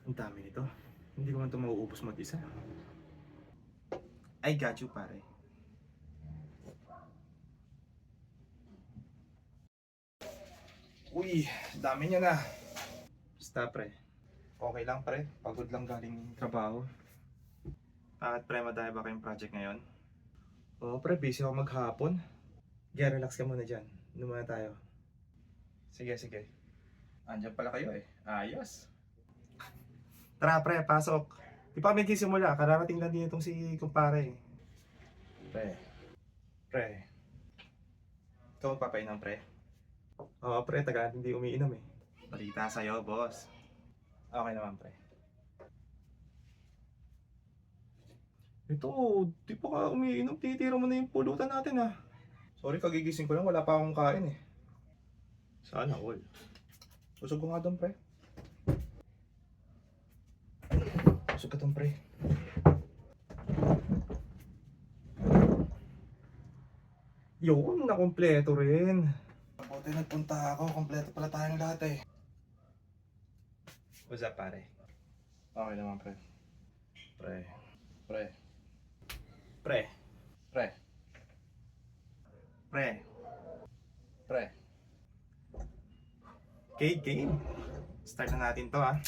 Ang dami nito. Hindi ko man ito mauubos mag-isa. I got you, pare. Uy, dami niya na. Basta pre. Okay lang pre. Pagod lang galing trabaho. Bakit pre, madami ba kayong project ngayon? Oo pre, busy ako maghapon. Kaya relax ka muna dyan. Inom muna tayo. Sige, sige. Andiyan pala kayo eh. Ayos. Tara pre, pasok. Di pa kami nagsisimula. Kararating lang din itong si kumpare. Pre. Pre. Ikaw magpapainom pre? Oo pre, taga hindi umiinom eh. Balita sa'yo, boss. Okay naman pre. Ito, di pa ka umiinom. Titira mo na yung pulutan natin ah. Sorry, kagigising ko lang. Wala pa akong kain eh. Sana all. Busog ko nga doon pre. Busog ka doon pre. Yun, nakompleto rin. Buti nagpunta ako, kompleto pala tayong lahat eh. What's up pare? Okay naman pre. Pre. Pre. Pre. Pre. Pre. Pre. Okay, game. Start na natin to ah.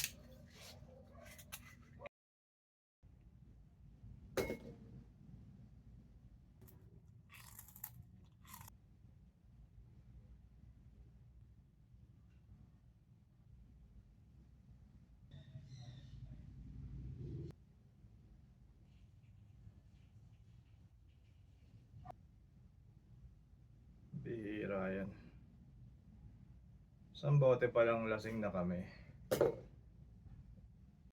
Bihira yan. Isang bote palang lasing na kami.